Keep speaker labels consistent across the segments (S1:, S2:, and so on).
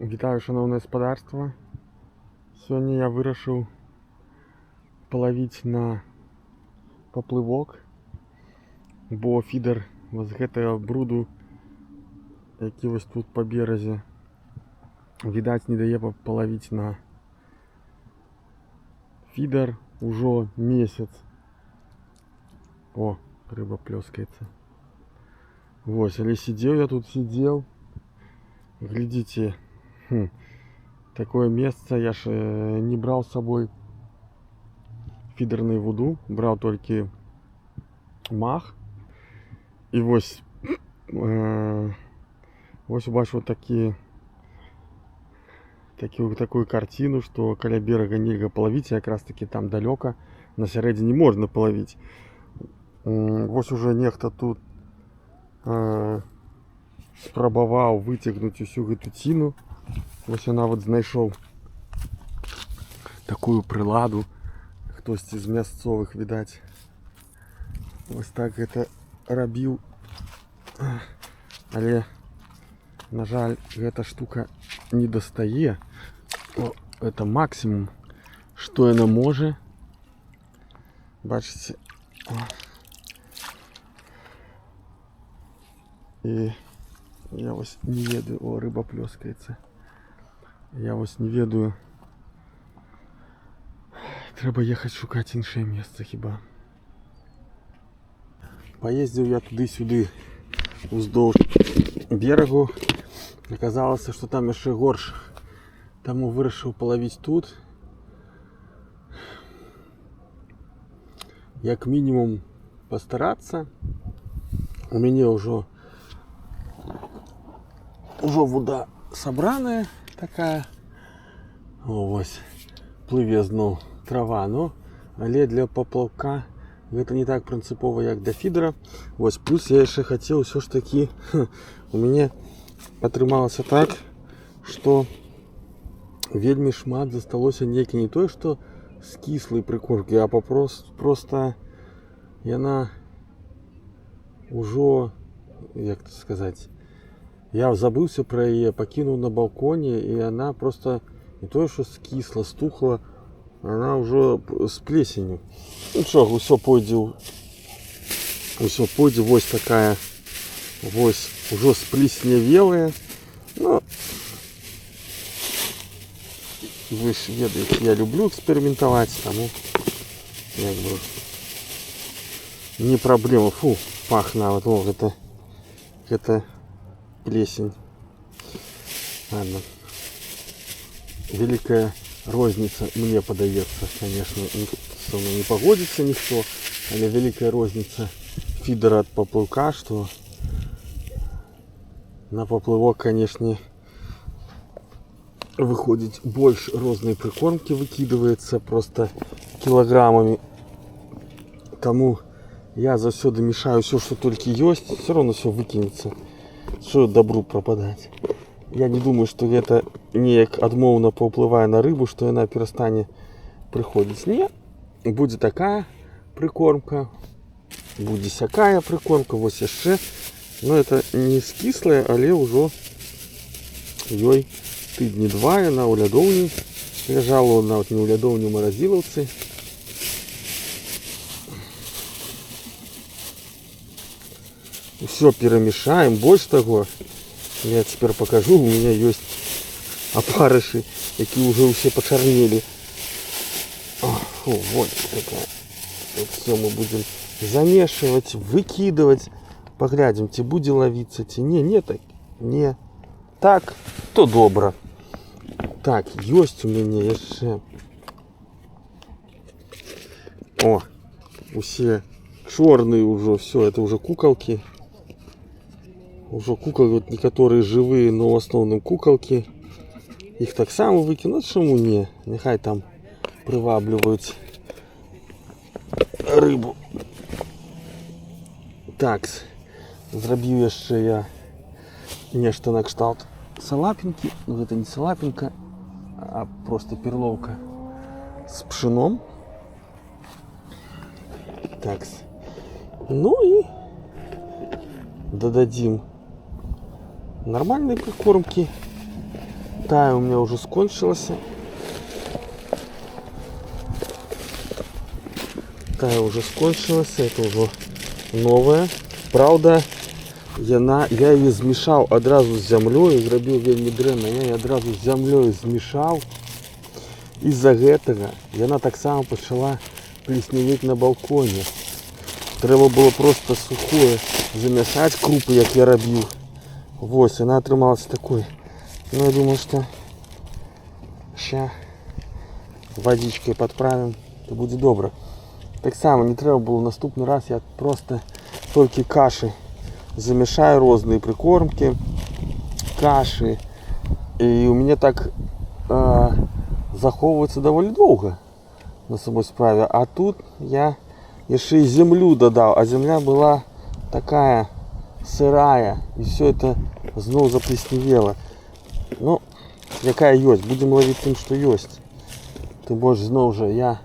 S1: Вітаю, шановне господарство. Сьогодні я вирішив половити на поплавок, бо фідер з гэтага бруду, який ось тут по березі, видать, не дає половити на фідер уже місяць. О, рыба плескается. Вот, але сидел я тут, глядите, такое место. Я ж не брал с собой фидерную воду, брал только мах. И вось убачу такую картину, что каля берега нельга половить, как раз таки там далеко на середине можно половить. Вось уже нехта тут спрабаваў выцягнуць усю гэту ціну. Вось я нават знайшоў такую прыладу. Хтосьці з мясцовых, відаць, вось так гэта рабіў. Але, на жаль, гэта штука не дастае. Это максимум, што яна можа. Бачыце? І я вось не ведаю, о, рыба плёскаецца. Я вось не ведаю. Трэба ехаць шукаць іншае месца хіба. Паездзіў я туды-сюды уздоўж берагу. Аказалася, што там яшчэ горш. Таму вырашыў палавіць тут. Як мінімум пастарацца. У мяне ўжо вода сабраная такая. Вось плыве зноў трава, але для поплавка гэта не так прынцыпова, як для фідера. Вось, плюс я яшчэ хацеў ўсё ж такі, у мяне атрымалася так, што вельмі шмат засталося нейкі не тое, што скіслай прыкормкі, а проста яна ўжо, як это сказаць, я забыўся пра яе, пакінуў на балконе, і яна просто не тое, што скісла, стухла, она ўжо з плесенню. Ну що, усё пойдзе вось такая, вось ужо сплеснявелая. Ну, вы ж ведаеце, я люблю эксперыментаваць, таму як бы не праблема. Фу, пах нават, о, гэта плесень. Ладно. Великая розница, мне падаецца, конечно, со мной не погодится никто, але великая розница фидера от поплавка, что на поплавок, конечно, выходит больше розной прикормки, выкидывается просто килограммами. Тому я заўсёды мешаю все, что только есть, все равно все выкинется. Что добру пропадать. Я не думаю, что это неяк адмоўна паўплывае на рыбу, что яна перастане прыходзіць. Не, будзе такая прикормка, будзе сякая прикормка, вось яшчэ. Но это не скіслая, але ўжо ёй тыдні два яна ў лядоўні ляжала, нават не ў лядоўні, у маразілаўцы. Все перемешаем. Больше того, я теперь покажу, у меня есть опарыши, которые уже все почернели. Фу, вот такая. Вот все мы будем замешивать, выкидывать. Поглядим, те будет ловиться, те не так, не так, то добро. Так, есть у меня еще. О, все черные уже, все, это уже куколки. Уже куколки, вот некоторые живые, но в основном куколки. Их так само выкинуть, чему не? Нехай там приваблюють рыбу. Так, зробив яшчэ я нешта на кшталт салапінкі. Ну, это не салапінка, а просто перловка с пшеном. Так, ну и додадим нормальной прикормки. тая у меня уже скончилась. Тая уже скончилась, это уже новая. Правда, я її змішав одразу з землею, зробив вельми дрэнна, я її одразу з землею змішав. Із-за гэтага яна таксама почала плесневеть на балконе. Треба было просто сухое замешать, крупы, як я робил. Вось, она атрымалась такой. Ну, я думаю, что сейчас водичкой подправим, то будет добро. Так само не треба было наступный раз, я просто только каши замешаю, разные прикормки, каши. И у меня так заховывается довольно долго на самой справе. А тут я еще и землю додал, а земля была такая сырая, и все это снова заплесневело. Ну, якая есть, будем ловить тем, что есть. Ты больше снова же я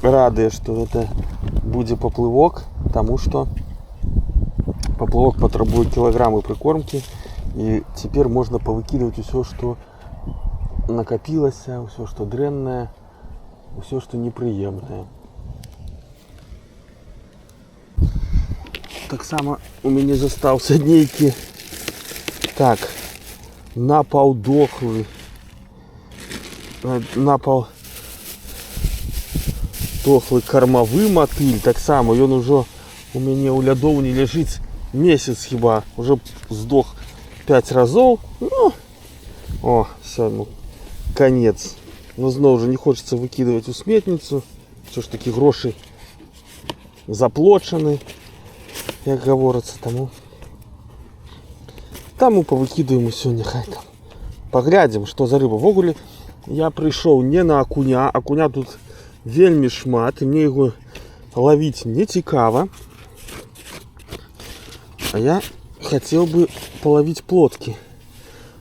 S1: рады, что это будет поплывок, потому что поплывок потребует килограммы прикормки, и теперь можно повыкидывать все, что накопилось, все, что дрянное, все, что неприемное. Так само у меня застался нейкий, так, напал дохлый, напал дохлый кормовый мотыль, так само, он уже у меня у лядовни лежит месяц хіба, уже сдох 5 разов, ну, о, все, ну, конец. Но снова же не хочется выкидывать у сметницу, все ж таки гроши заплачены, як говорится, тому повыкидываем все, нехай там. Поглядим, что за рыба. В огуле я пришел не на окуня, окуня тут вельми шмат, и мне его ловить не цікаво. А я хотел бы половить плотки.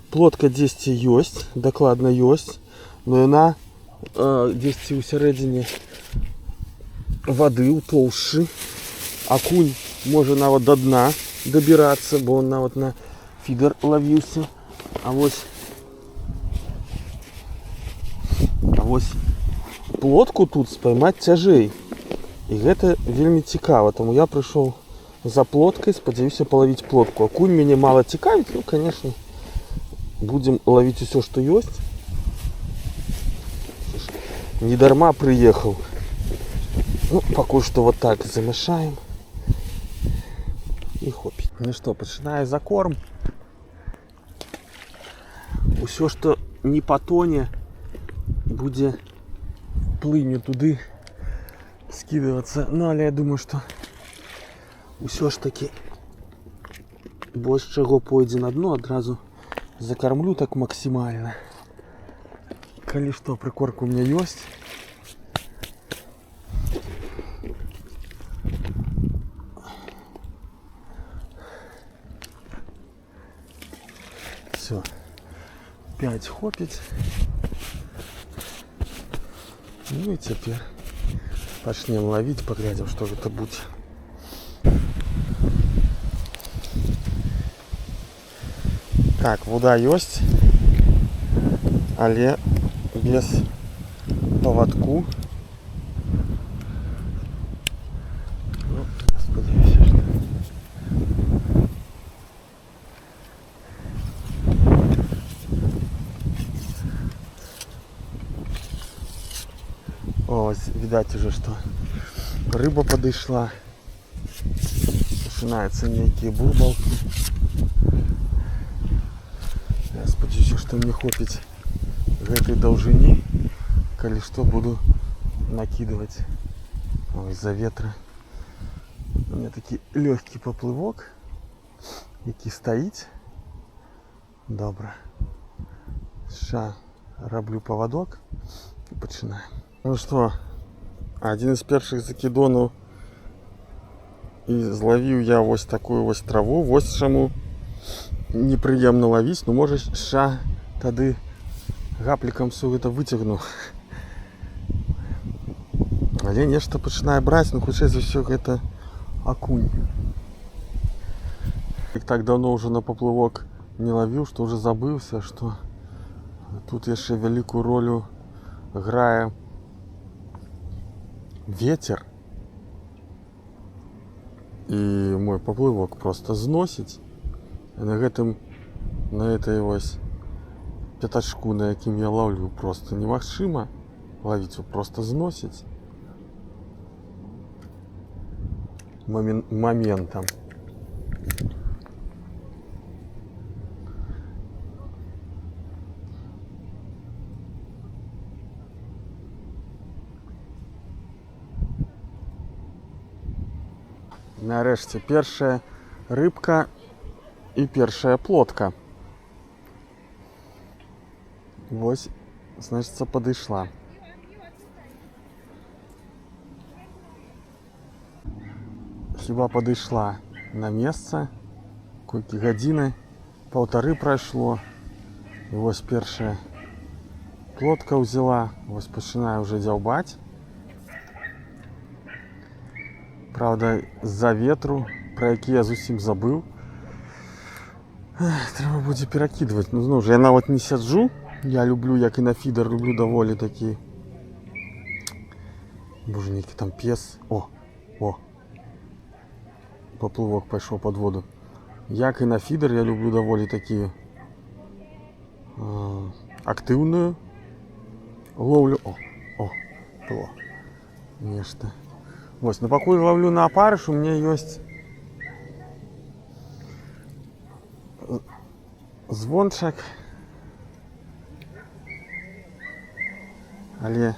S1: Плотка здесь есть, докладно есть, но она здесь у середине воды, у толщи. Окунь может нават до дна добираться, бо он нават на фидер ловился. А вот плотку тут споймать тяжей. И это вельми цікаво, тому я пришел за плоткой, сподіваюся половить плотку. Окунь меня мало цікавит, ну, конечно, будем ловить все, что есть. Не дарма приехал. Ну, пока что вот так замешаем. И хопить. Ну что, починаю закорм. Все, что не потоне, будет плынью туды скидываться. Ну, але я думаю, что все ж таки больше чего пойдзе на дно, одразу закормлю так максимально. Коли что, прикормка у меня есть. Все, 5 хопить. Ну и теперь начнем ловить, поглядим, что это будет. Так, вода есть, але без поводку. Ну, сподіваюся, що... Ось, видать уже, что рыба подошла. Начинаются некие бурбалки. Я сподіваюся, что мне хопить в этой должине, коли что буду накидывать. Из-за ветра у меня такой легкий поплывок, який стоит. Добре. Сейчас роблю поводок и починаем. Ну что, один из первых закидонов, и зловил я вот такую вот траву, вот чему неприемно ловить, но может ша тады гапликом все это вытягну. Але нечто починаю брать, но хутчэй за все это окунь. Так давно уже на поплывок не ловил, что уже забылся, что Тут яшчэ вялікую ролю грае ветер. І мой паплывок просто зносіць. І на этой вось пятачку, на якім я ловлю, просто немагчыма ловіць, просто зносіць моментом. Нарэшце першая рыбка і першая плотка. Вось, значыцца, падышла. Хіба падышла на месца. Колькі гадзіны, паўтары прайшло. І вось першая плотка ўзяла. Вось пачынаю ўжо дзяўбаць. Правда, з-за ветру, про які я зусім забыў. Трэба будзе перакідваць. Ну, зноў жа, я нават не сяджу. Я люблю, як і на фідер, люблю даволі такі... Боже, нейкі там пес. О! Поплывок пайшоў пад воду. Як і на фідер, я люблю даволі такі актыўную ловлю. Было нешта. Вось, но пакуль ловлю на апарыш, у меня ёсць звончак. Але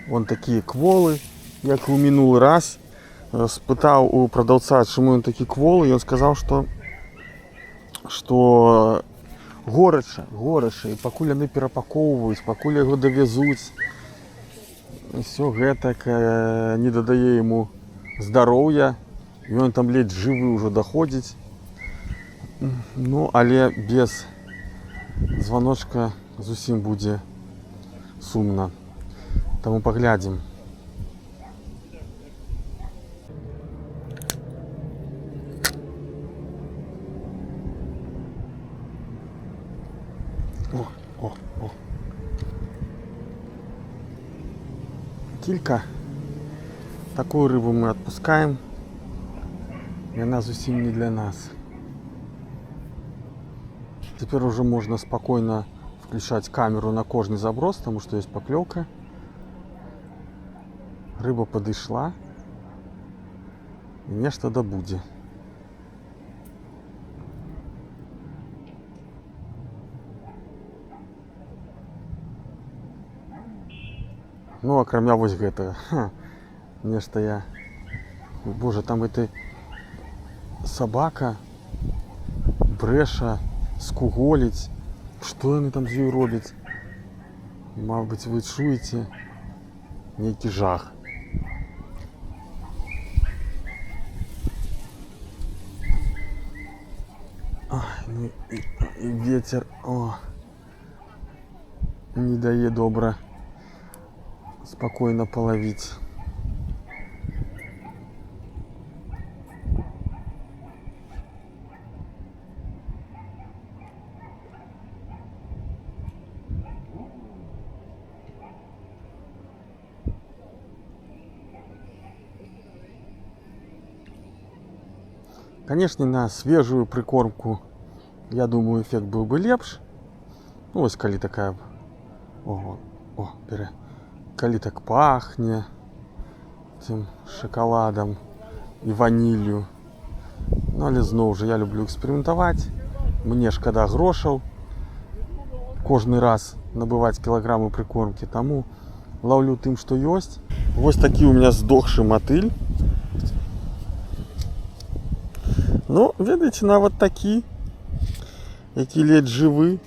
S1: вон такія кволы, як у мінулы раз. Спытаў у прадаўца, чаму ён такі кволы, ён сказаў, што горача, і пакуль яны перапакоўваюць, пакуль яго давязуць, все гэтак не дадае яму здароўя, і ён там ледзь жывы ўжо даходзіць. Ну, але без званочка зусім будзе сумна. Таму паглядзім. Кілька. Такую рыбу мы отпускаем. И она зусім не для нас. Теперь уже можно спокойно включать камеру на кожный заброс, потому что есть поклевка. Рыба подышла. И нечто да будзе. Ну, акрамя вось гэтага. Нешта я... Боже, там эта собака брэша, скуголіць. Што яны там з ёй робяць? Мабыць, вы чуеце нейкі жах. Ну і ветер, не дае добра спокойно половить. Конечно, на свежую прикормку, я думаю, эффект был бы лепш. Ну, ось калі такая... Калі так пахне тем шоколадом и ванилью. Ну, але зноў жа, я люблю экспериментовать. Мне шкада грошаў кожны раз набывать килограммы прикормки, тому ловлю тым, что ёсць. Вось такі у меня сдохшы мотыль. Ну, ведаеце, нават такі, які ледзь жывы,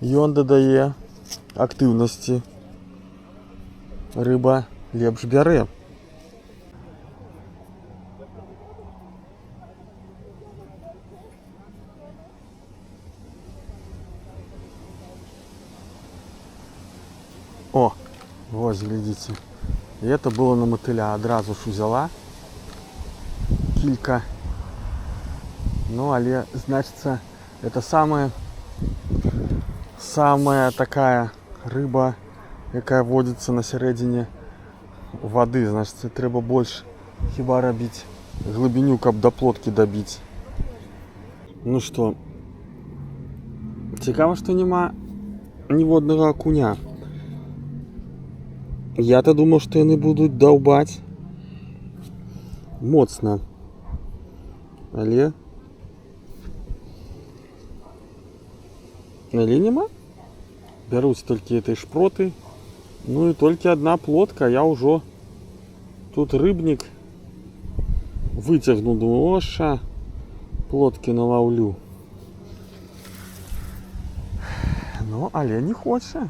S1: ён дадае актыўнасці. Рыба лепш бярэ. Вот, глядите. И это было на мотыля. Одразу ж взяла килька. Ну, але, значится, это самое самая такая рыба, яка водится на середине воды. Значит, треба больше хіба робить глибиню, каб до плотки добить. Ну что, цікаво, что нема ніводного окуня. Я-то думал, что они будут долбать моцно. Але нема. Берусь только этой шпроты. Ну и только одна плотка. Я уже тут рыбник вытягнул. Думаю, оша, плотки наловлю. Ну, але не хоче.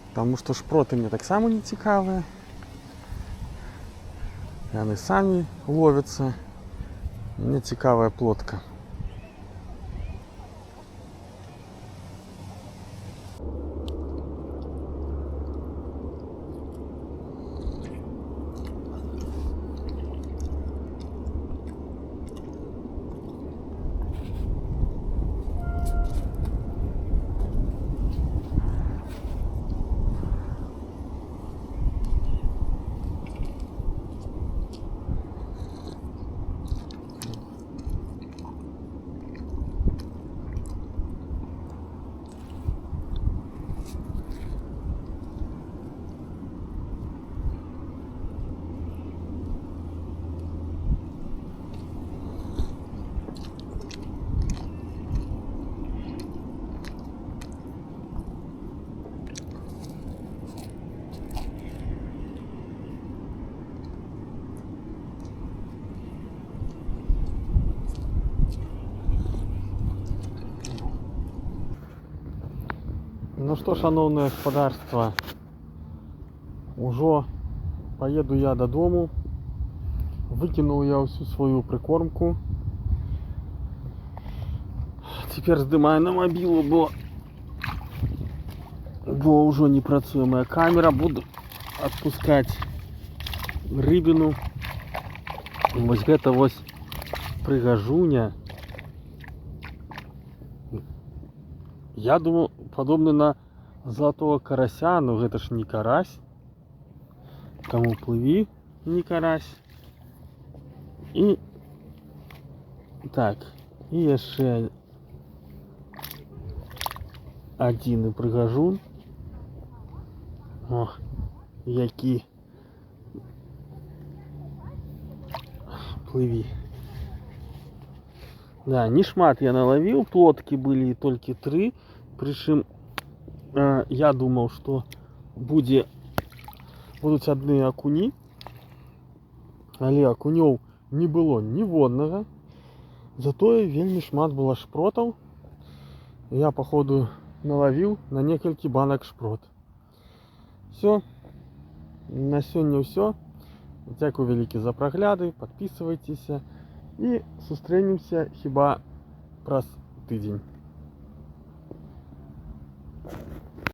S1: Потому что шпроты мне так само не цікавые. И они сами ловятся. Мне цікавая плотка. Ну что, шановне господарство, уже поеду я додому. Выкинул я всю свою прикормку. Теперь здымаю на мобилу, бо уже не працуе моя камера. Буду отпускать рыбину. Вот это вот прыгажуня. Я думал, подобный на золотого карася, но это ж не карась. Тому плыви, не карась. И так, и еще один прыгажун. О, які. Плыви. Да, не шмат я наловил, плотки были только 3. Причем я думал, что будут одни окуни. Але окунёў не было ніводнага. Затое вельмі шмат было шпротаў. Я походу наловил на некалькі банок шпрот. Все. На сёння ўсё. Дзякую вялікі за прагляды. Подписывайтесь. И сустрэнемся хіба праз тыдзень.